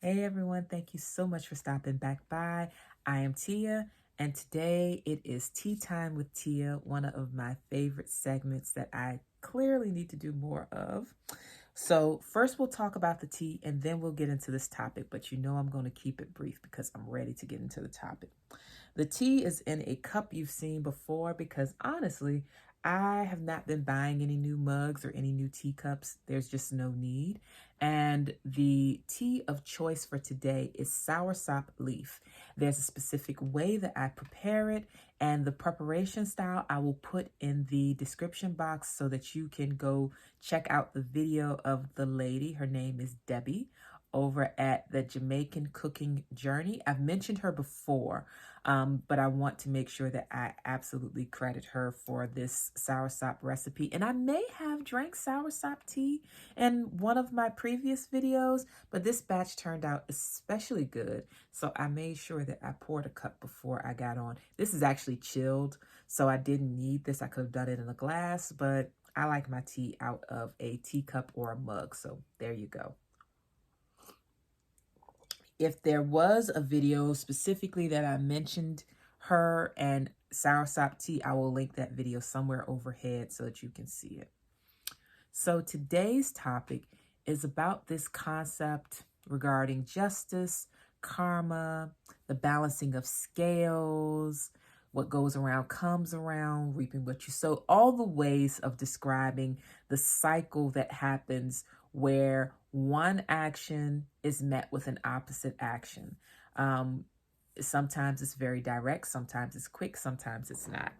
Hey everyone, thank you so much for stopping back by. I am Tia, and today it is Tea Time with Tia, one of my favorite segments that I clearly need to do more of. So, first we'll talk about the tea and then we'll get into this topic, but you know I'm going to keep it brief because I'm ready to get into the topic. The tea is in a cup you've seen before because honestly, I have not been buying any new mugs or any new teacups. There's just no need. And the tea of choice for today is soursop leaf. There's a specific way that I prepare it, and the preparation style I will put in the description box so that you can go check out the video of the lady. Her name is Debbie over at the Jamaican Cooking Journey. I've mentioned her before, but I want to make sure that I absolutely credit her for this soursop recipe. And I may have drank soursop tea in one of my previous videos, but this batch turned out especially good. So I made sure that I poured a cup before I got on. This is actually chilled, so I didn't need this. I could have done it in a glass, but I like my tea out of a teacup or a mug. So there you go. If there was a video specifically that I mentioned her and soursop tea, I will link that video somewhere overhead so that you can see it. So today's topic is about this concept regarding justice, karma, the balancing of scales, what goes around comes around, reaping what you sow, all the ways of describing the cycle that happens where one action is met with an opposite action. Sometimes it's very direct, sometimes it's quick, sometimes it's not.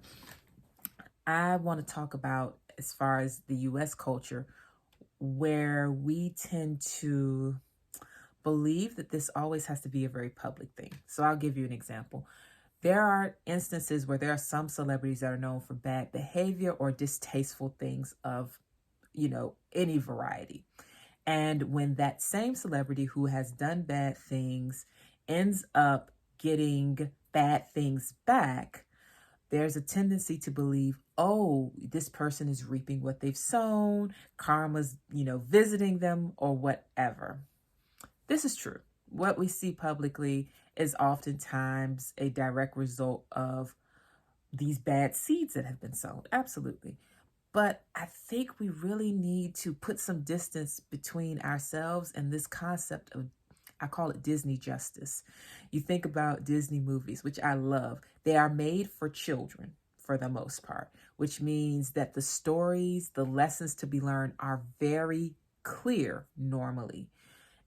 I want to talk about, as far as the US culture, where we tend to believe that this always has to be a very public thing. So I'll give you an example. There are instances where there are some celebrities that are known for bad behavior or distasteful things of, any variety. And when that same celebrity who has done bad things ends up getting bad things back, there's a tendency to believe, oh, this person is reaping what they've sown, karma's, visiting them or whatever. This is true. What we see publicly is oftentimes a direct result of these bad seeds that have been sown. Absolutely. But I think we really need to put some distance between ourselves and this concept of, I call it Disney justice. You think about Disney movies, which I love. They are made for children for the most part, which means that the stories, the lessons to be learned are very clear normally.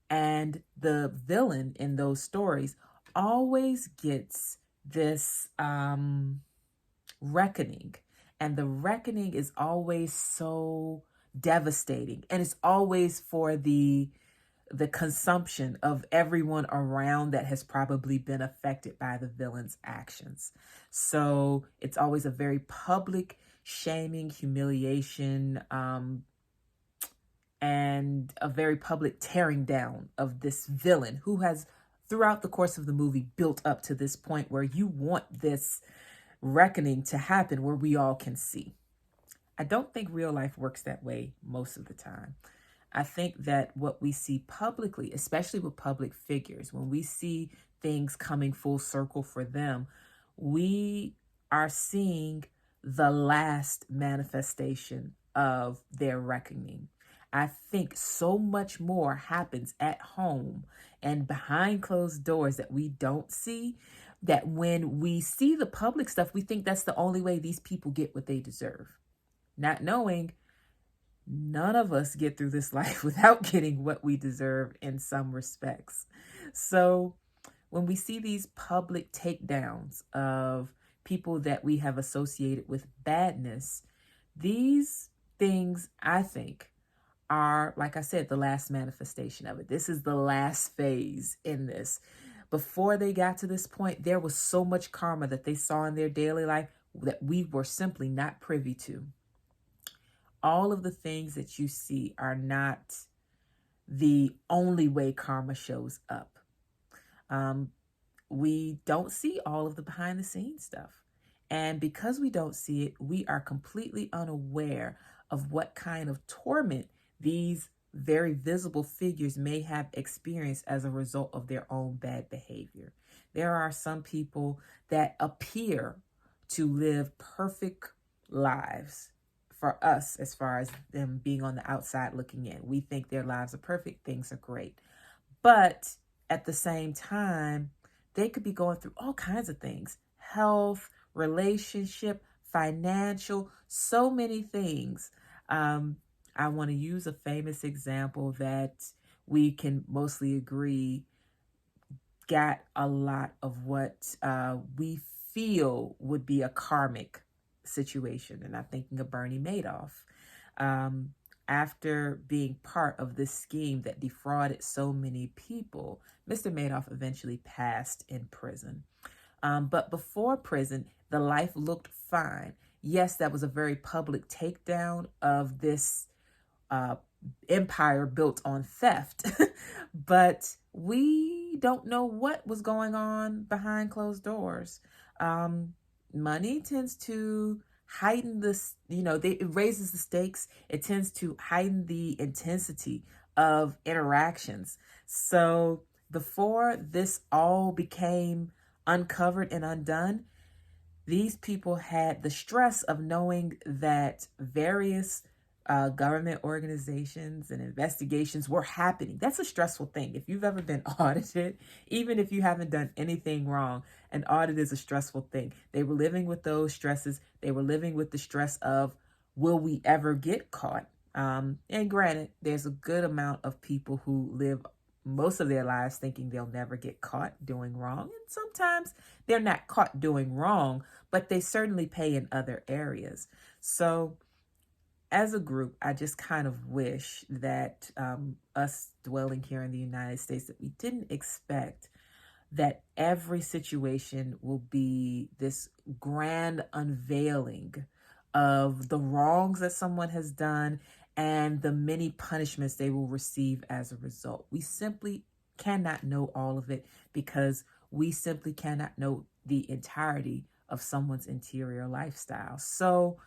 And the villain in those stories always gets this reckoning. And the reckoning is always so devastating. And it's always for the consumption of everyone around that has probably been affected by the villain's actions. So it's always a very public shaming, humiliation, and a very public tearing down of this villain who has, throughout the course of the movie, built up to this point where you want this reckoning to happen where we all can see. I don't think real life works that way most of the time. I think that what we see publicly, especially with public figures, when we see things coming full circle for them, we are seeing the last manifestation of their reckoning. I think so much more happens at home and behind closed doors that we don't see, that when we see the public stuff, we think that's the only way these people get what they deserve. Not knowing none of us get through this life without getting what we deserve in some respects. So when we see these public takedowns of people that we have associated with badness, these things, I think, are, like I said, the last manifestation of it. This is the last phase in this. Before they got to this point, there was so much karma that they saw in their daily life that we were simply not privy to. All of the things that you see are not the only way karma shows up. We don't see all of the behind the scenes stuff. And because we don't see it, we are completely unaware of what kind of torment these very visible figures may have experienced as a result of their own bad behavior. There are some people that appear to live perfect lives for us, as far as them being on the outside looking in. We think their lives are perfect, things are great. But at the same time, they could be going through all kinds of things: health, relationship, financial, so many things. I want to use a famous example that we can mostly agree got a lot of what we feel would be a karmic situation. And I'm thinking of Bernie Madoff. Um, After being part of this scheme that defrauded so many people, Mr. Madoff eventually passed in prison. But before prison, the life looked fine. Yes, that was a very public takedown of this uh, empire built on theft, but we don't know what was going on behind closed doors. Money tends to heighten this, it raises the stakes. It tends to heighten the intensity of interactions. So before this all became uncovered and undone, these people had the stress of knowing that various government organizations and investigations were happening. That's a stressful thing. If you've ever been audited, even if you haven't done anything wrong, an audit is a stressful thing. They were living with those stresses. They were living with the stress of, will we ever get caught? And granted, there's a good amount of people who live most of their lives thinking they'll never get caught doing wrong. And sometimes they're not caught doing wrong, but they certainly pay in other areas. So as a group, I just kind of wish that us dwelling here in the United States, that we didn't expect that every situation will be this grand unveiling of the wrongs that someone has done and the many punishments they will receive as a result. We simply cannot know all of it, because we simply cannot know the entirety of someone's interior lifestyle. So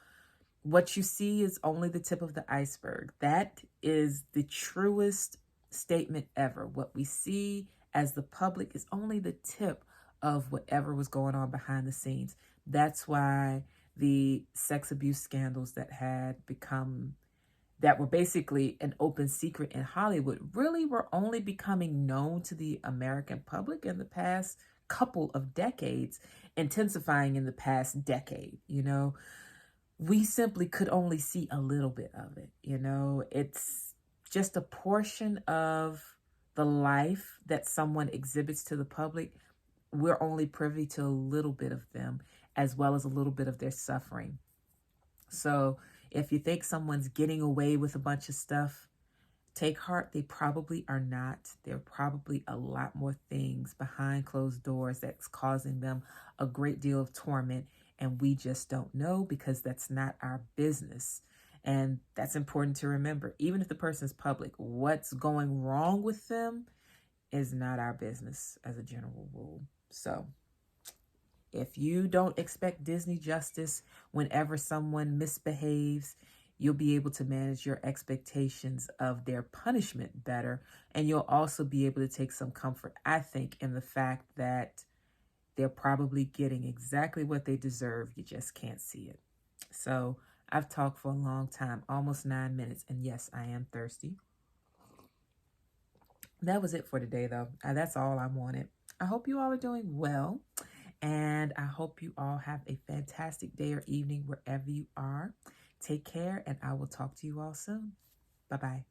what you see is only the tip of the iceberg. That is the truest statement ever. What we see as the public is only the tip of whatever was going on behind the scenes. That's why the sex abuse scandals that were basically an open secret in Hollywood really were only becoming known to the American public in the past couple of decades, intensifying in the past decade. We simply could only see a little bit of it. It's just a portion of the life that someone exhibits to the public. We're only privy to a little bit of them, as well as a little bit of their suffering. So if you think someone's getting away with a bunch of stuff, take heart. They probably are not. There are probably a lot more things behind closed doors that's causing them a great deal of torment, and we just don't know, because that's not our business. And that's important to remember. Even if the person's public, what's going wrong with them is not our business as a general rule. So if you don't expect Disney justice whenever someone misbehaves, you'll be able to manage your expectations of their punishment better. And you'll also be able to take some comfort, I think, in the fact that they're probably getting exactly what they deserve. You just can't see it. So I've talked for a long time, almost 9 minutes. And yes, I am thirsty. That was it for today, though. That's all I wanted. I hope you all are doing well. And I hope you all have a fantastic day or evening wherever you are. Take care, and I will talk to you all soon. Bye-bye.